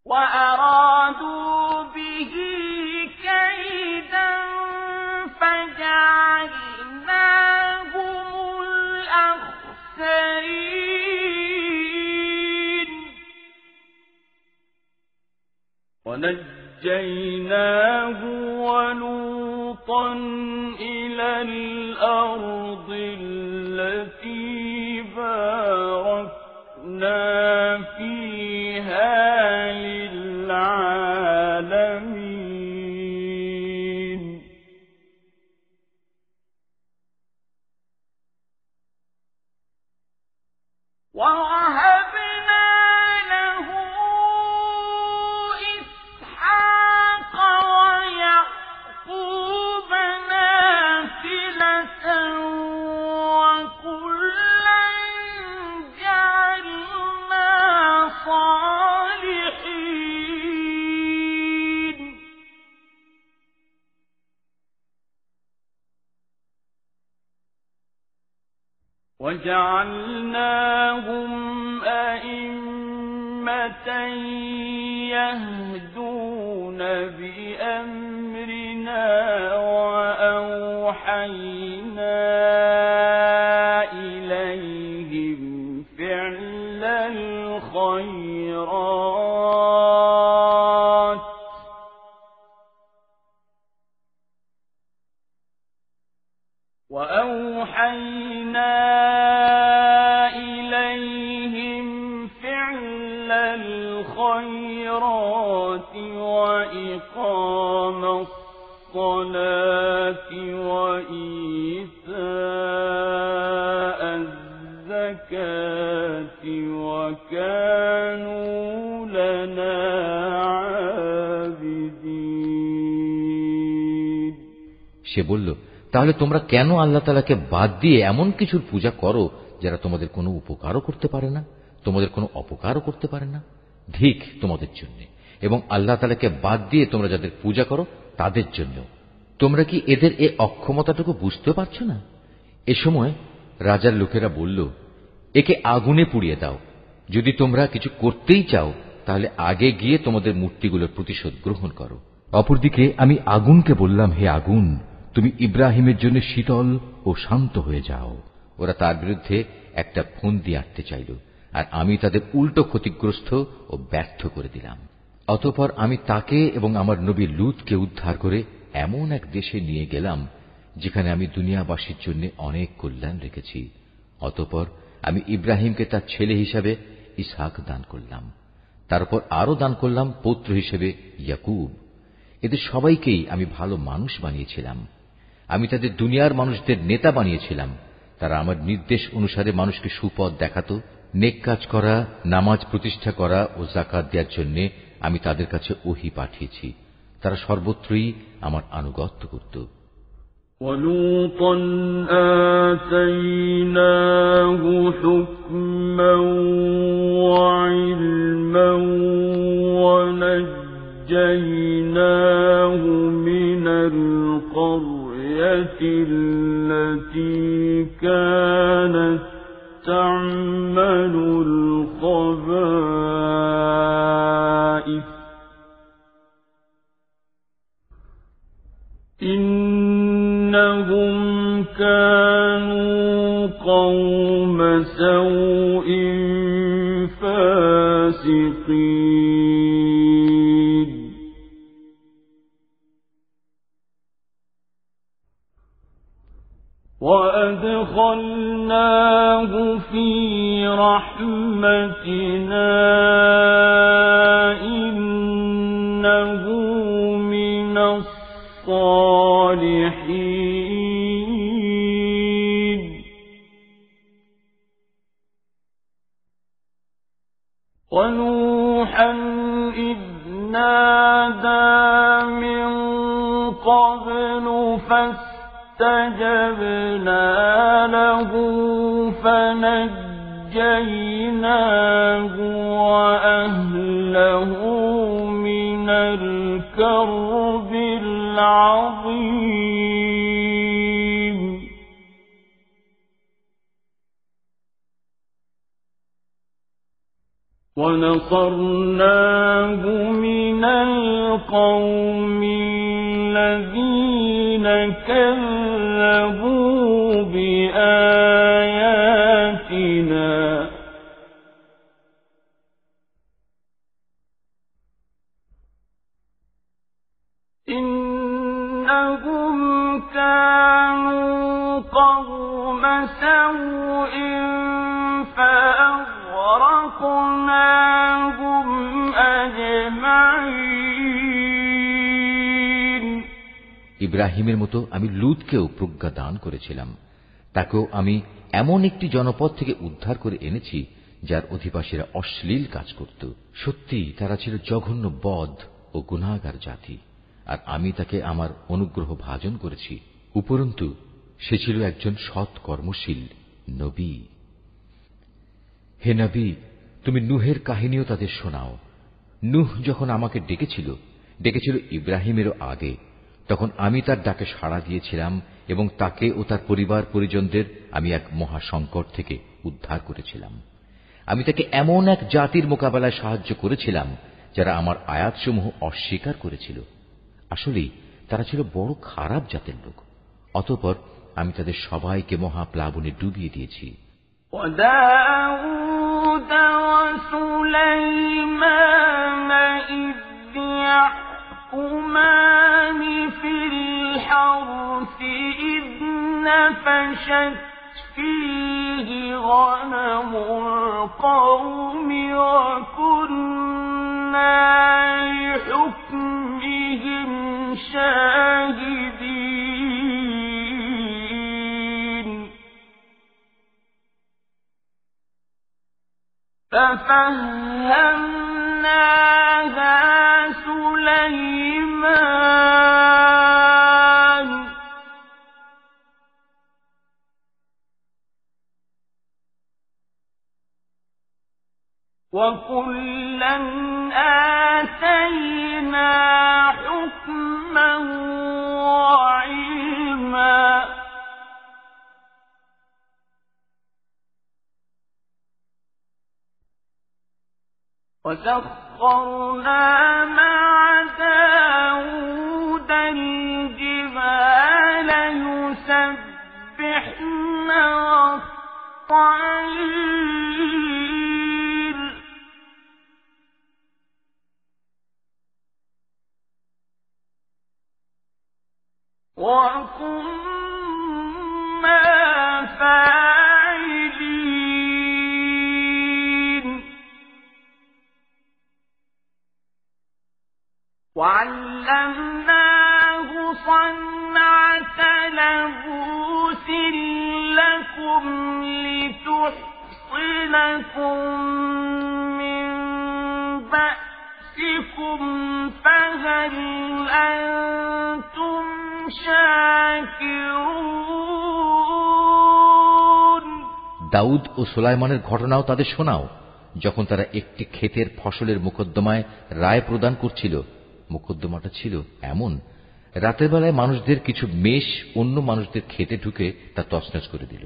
وأرادوا به كيدا فجعلناهم الأخسرين ونجيناه ولوطا إلى الأرض التي باركنا فيها للعالمين ووهبنا له إسحاق ويعقوب نافلة وجعلناهم أئمة يهدون بأمرنا وأوحينا إليهم فعل الخيرات وإقام الصلاة وإيتاء الزكاة وكانوا لنا عابدين। সে বলল, তাহলে তোমরা কেন আল্লাহ তাআলাকে বাদ দিয়ে এমন কিছুর পূজা করো যারা তোমাদের কোনো উপকারও করতে পারে না, তোমাদের কোনো অপকারও করতে পারে না? ধিক তোমাদের জন্য এবং আল্লাহ তাআলাকে বাদ দিয়ে তোমরা যাদের পূজা করো তাদের জন্য। তোমরা কি এদের এই অক্ষমতাটুকু বুঝতে পারছো না? এ সময় রাজার লোকেরা বলল, একে আগুনে পুড়িয়ে দাও। যদি তোমরা কিছু করতেই চাও তাহলে আগে গিয়ে তোমাদের মূর্তিগুলোর প্রতিশোধ গ্রহণ করো। অপরদিকে আমি আগুনকে বললাম, হে আগুন, তুমি ইব্রাহিমের জন্য শীতল ও শান্ত হয়ে যাও। ওরা তার বিরুদ্ধে একটা ফন্দি আঁটতে চাইল, আর আমি তাদের উল্টো ক্ষতিগ্রস্ত ও ব্যর্থ করে দিলাম। অতঃপর আমি তাকে এবং আমার নবী লূতকে উদ্ধার করে এমন এক দেশে নিয়ে গেলাম যেখানে আমি দুনিয়াবাসীর জন্য অনেক কল্যাণ রেখেছি। অতঃপর আমি ইব্রাহিমকে তার ছেলে হিসাবে ইসহাক দান করলাম, তারপর আরো দান করলাম পৌত্র হিসেবে ইয়াকুব। এদের সবাইকেই আমি ভালো মানুষ বানিয়েছিলাম। আমি তাদের দুনিয়ার মানুষদের নেতা বানিয়েছিলাম। তারা আমার নির্দেশ অনুসারে মানুষকে সুপথ দেখাত। নেক কাজ করা, নামাজ প্রতিষ্ঠা করা ও যাকাত দেওয়ার জন্য আমি তাদের কাছে ওহী পাঠিয়েছি। তারা সর্বত্রই আমার আনুগত্য করত। وَلُوطًا آتَيْنَاهُ حُكْمًا وَعِلْمًا وَنَجَّيْنَاهُ مِنَ الْقَرْيَةِ الَّتِي كَانَتْ تَعْمَلُ الْخَبَائِثَ إِنَّهُمْ كَانُوا قَوْمَ سَوْءٍ فَاسِقِينَ وَأَدْخَلْنَاهُ فِي رَحْمَتِنَا إِنَّهُ مِنَ الصالحين ونوحا إذ نادى من قبل فاستجبنا له فنجيناه وأهله من الكرب العظيم ونصرناه من القوم الذين كذبوا بآياتنا إنهم كانوا قوم سوء فأغرقناهم أجمعين। ইব্রাহিমের মতো আমি লূতকেও প্রজ্ঞা দান করেছিলাম। তাকেও আমি এমন একটি জনপদ থেকে উদ্ধার করে এনেছি যার অধিবাসীরা অশ্লীল কাজ করত। সত্যি তারা ছিল জঘন্য বদ ও গুনাহগার জাতি, আর আমি তাকে আমার অনুগ্রহ ভাজন করেছি। উপরন্তু সে ছিল একজন সৎ কর্মশীল নবী। হে নবী, তুমি নূহের কাহিনীও তাদের শোনাও। নূহ যখন আমাকে ডেকেছিল ইব্রাহিমেরও আগে, তখন আমি তার ডাকে সাড়া দিয়েছিলাম এবং তাকে ও তার পরিবার পরিজনদের আমি এক মহা সংকট থেকে উদ্ধার করেছিলাম। আমি তাকে এমন এক জাতির মোকাবেলায় সাহায্য করেছিলাম যারা আমার আয়াতসমূহ অস্বীকার করেছিল। আসলেই তারা ছিল বড় খারাপ জাতের লোক। অতঃপর আমি তাদের সবাইকে মহাপ্লাবনে ডুবিয়ে দিয়েছি। وداود وسليمان إذ يحكمان في الحرث إذ نفشت فيه غنم القوم وكنا لحكمهم شاهدين ففهمناها سليمان وكلا آتينا حكما وعلما وسخرنا مع داود الجبال يسبحن والطير وكنا فاعلين وعلمناه صنعة لبوس لكم لتحصنكم من بأسكم فهل أنتم شاكرون দাউদ ও সুলাইমানের ঘটনাও তাদের শোনাও, যখন তারা একটি ক্ষেতের ফসলের মোকদ্দমায় রায় প্রদান করছিল। মোকদ্দমাটা ছিল এমন, রাতের বেলায় মানুষদের কিছু মেষ অন্য মানুষদের খেতে ঢুকে তা তছনছ করে দিল।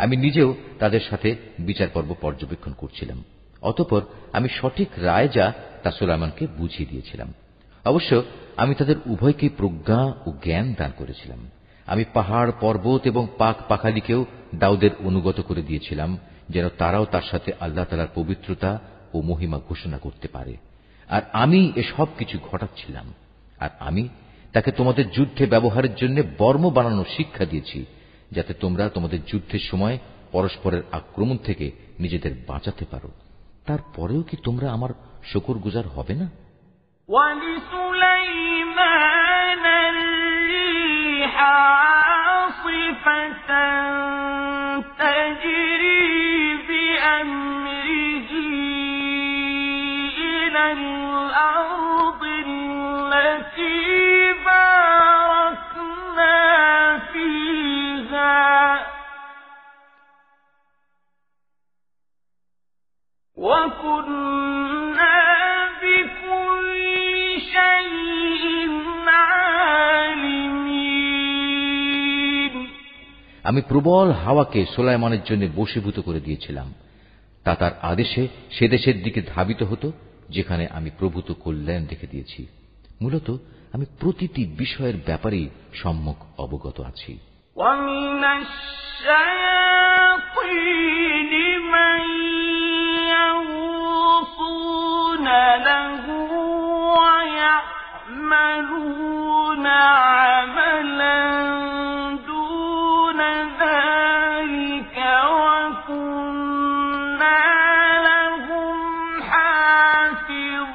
আমি নিজেও তাদের সাথে বিচার পর্ব পর্যবেক্ষণ করছিলাম। অতঃপর আমি সঠিক রায় যা তা সুলাইমানকে বুঝিয়ে দিয়েছিলাম। অবশ্য আমি তাদের উভয়কে প্রজ্ঞা ও জ্ঞান দান করেছিলাম। আমি পাহাড় পর্বত এবং পাক পাখালিকেও দাউদের অনুগত করে দিয়েছিলাম, যেন তারাও তার সাথে আল্লাহ তাআলার পবিত্রতা ও মহিমা ঘোষণা করতে পারে। আর আমি এসব কিছু ঘটাচ্ছিলাম। আর আমি তাকে তোমাদের যুদ্ধে ব্যবহারের জন্য বর্ম বানানোর শিক্ষা দিয়েছি, যাতে তোমরা তোমাদের যুদ্ধের সময় পরস্পরের আক্রমণ থেকে নিজেদের বাঁচাতে পারো। তারপরেও কি তোমরা আমার শুকরগুজার হবে না? ولسليمان الريح عاصفة تجري بأمره إلى الأرض التي باركنا فيها وكنا بكل شيء عالمين আমি প্রবল হাওয়াকে সুলাইমানের জন্য বশীভূত করে দিয়েছিলাম। তা তার আদেশে সে দেশের দিকে ধাবিত হতো যেখানে আমি প্রভূত কল্যাণ রেখে দিয়েছি। মূলত আমি প্রতিটি বিষয়ের ব্যাপারেই সম্যক অবগত আছি। ومن الشياطين من يغوصون له ويعملون عملا دون ذلك وكنا لهم حافظين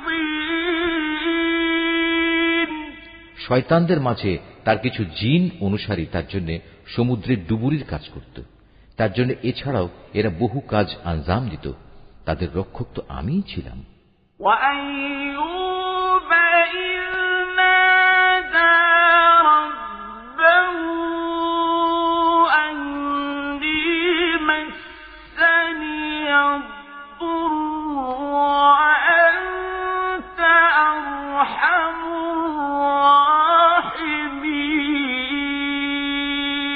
শয়তানদের মাঝে তার কিছু জিন অনুসারী তার জন্য সমুদ্রের ডুবুরির কাজ করত। তার জন্য এছাড়াও এরা বহু কাজ আঞ্জাম দিত। তাদের রক্ষক তো আমিই ছিলাম। وأيوب إذ نادى ربه أني مسني الضر وأنت أرحم الراحمين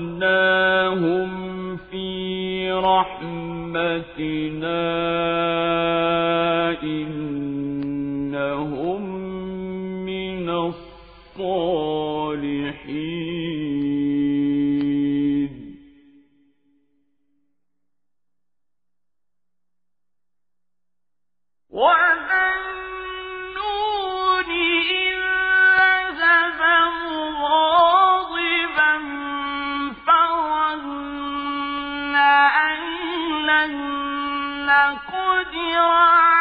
وأدخلناهم في رحمتنا إنهم من الصالحين وذنون إذ ذهب مغاضبا فظن أن لن نقدر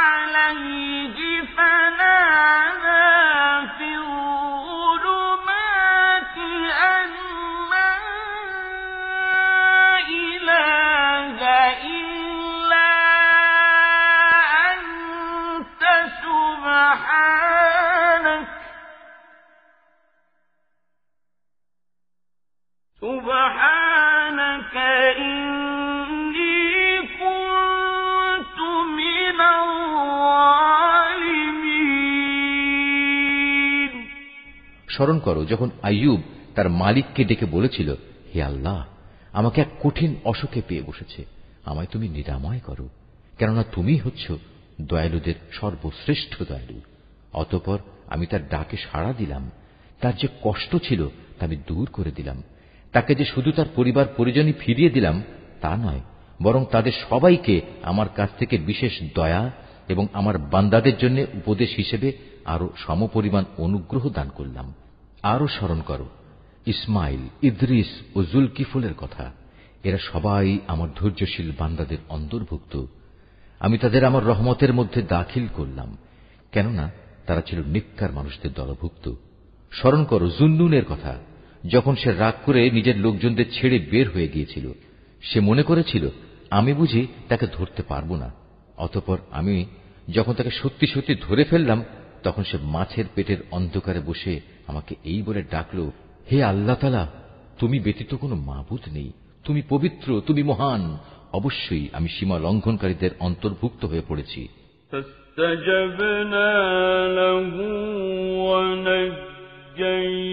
عليه فنادى في الظلمات أن لا إله إلا أنت سبحانك إني كنت من الظالمين স্মরণ করো যখন আইয়ুব তার মালিককে ডেকে বলেছিল, হে আল্লাহ, আমাকে এক কঠিন অসুখে পেয়ে বসেছে, আমায় তুমি নিরাময় করো, কেননা তুমি হচ্ছ দয়ালুদের সর্বশ্রেষ্ঠ দয়ালু। অতঃপর আমি তার ডাকে সাড়া দিলাম, তার যে কষ্ট ছিল তা আমি দূর করে দিলাম। তাকে যে শুধু তার পরিবার পরিজনই ফিরিয়ে দিলাম তা নয়, বরং তাদের সবাইকে আমার কাছ থেকে বিশেষ দয়া এবং আমার বান্দাদের জন্য উপদেশ হিসেবে আরো সমপরিমাণ অনুগ্রহ দান করলাম। আরো স্মরণ করো ইসমাইল, ইদ্রিস ও জুলকিফলের কথা। এরা সবাই আমার ধৈর্যশীল বান্দাদের অন্তর্ভুক্ত। আমি তাদের আমার রহমতের মধ্যে দাখিল করলাম, কেননা তারা ছিল নেককার মানুষদের দলভুক্ত। স্মরণ করো জুন্নুনের কথা, যখন সে রাগ করে নিজের লোকজনদের ছেড়ে বের হয়ে গিয়েছিল। সে মনে করেছিল আমি বুঝি তাকে ধরতে পারব না। অতঃপর আমি যখন তাকে সত্যি সত্যি ধরে ফেললাম, তখন সে মাছের পেটের অন্ধকারে বসে আমাকে এই বলে ডাকল, হে আল্লাহ তাআলা, তুমি ব্যতীত কোনো মাবুদ নেই, তুমি পবিত্র, তুমি মহান। অবশ্যই আমি সীমা লঙ্ঘনকারীদের অন্তর্ভুক্ত হয়ে পড়েছি। فاستجبنا له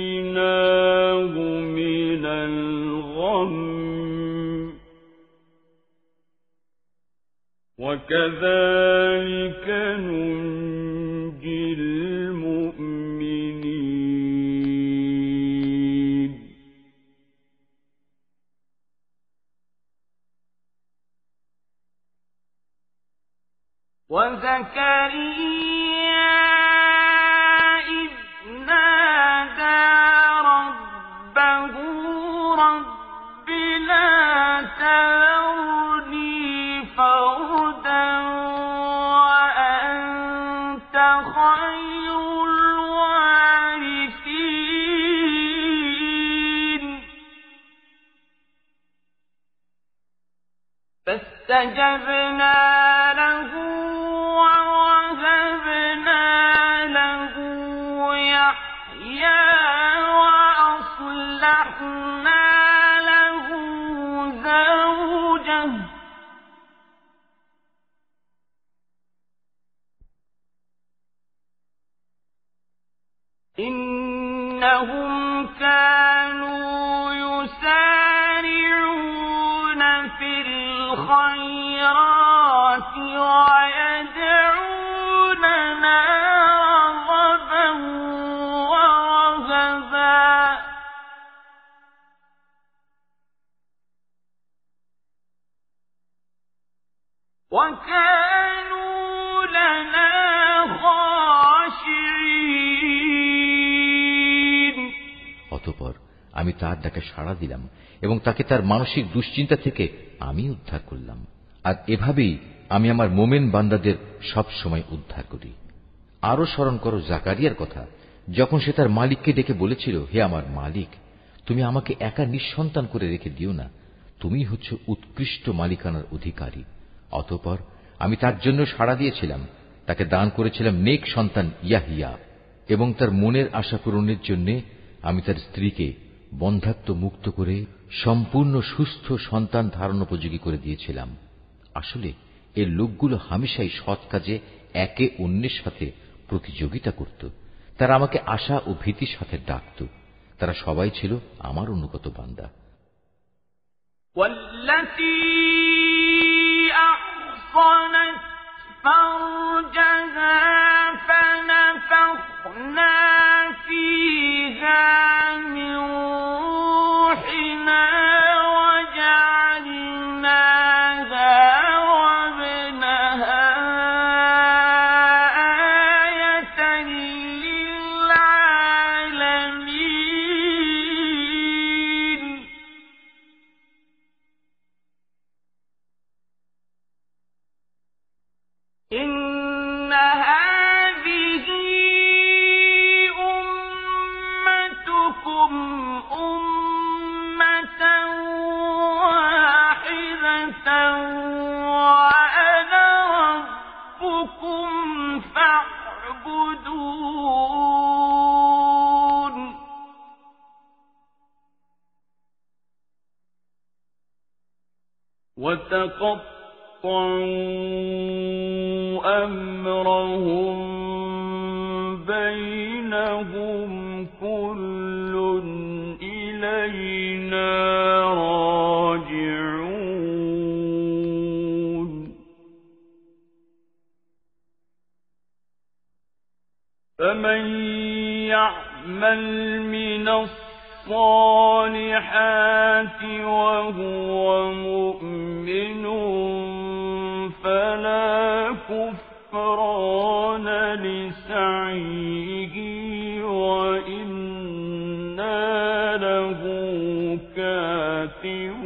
ونجيناه من الغم وكذلك ننجي المؤمنين وزكريا إذ نادى ربه رب لا تذرني فردا وأنت خير الوارثين فاستجبنا له ووهبنا له يحيى وأصلحنا له زوجه إنهم كانوا يسارعون في الخيرات ويدعوننا رغبا ورهبا وكانوا لنا خاشعين অতঃপর আমি তার ডাকে সাড়া দিলাম এবং তাকে তার মানসিক দুশ্চিন্তা থেকে আমি উদ্ধার করলাম। আর এভাবেই আমি আমার মোমেন বান্দাদের সব সময় উদ্ধার করি। আরো স্মরণ করো জাকারিয়ার কথা, যখন সে তার মালিককে ডেকে বলেছিল, হে আমার মালিক, তুমি আমাকে একা নিঃসন্তান করে রেখে দিও না, তুমি হচ্ছ উৎকৃষ্ট মালিকানার অধিকারী। অতঃপর আমি তার জন্য সাড়া দিয়েছিলাম, তাকে দান করেছিলাম নেক সন্তান ইয়াহিয়া, এবং তার মনের আশা পূরণের জন্য আমি তার স্ত্রীকে বন্ধ্যাত্ব মুক্ত করে সম্পূর্ণ সুস্থ সন্তান ধারণোপযোগী করে দিয়েছিলাম। আসলে এর লোকগুলো হামেশাই সৎ কাজে একে অন্যের সাথে প্রতিযোগিতা করত। তারা আমাকে আশা ও ভীতির সাথে ডাকত। তারা সবাই ছিল আমার অনুগত বান্দা। والتي أحصنت فرجها فنفخنا فيها من روحنا وجعلناها وابنها آية للعالمين. إن هذه أمتكم أمة واحدة وأنا ربكم فاعبدون. وتقطعوا أمرهم بينهم كل إلينا راجعون. فمن يعمل من الصالحات وهو مؤمن فلا كفران لسعيه وإنا له كاتبون.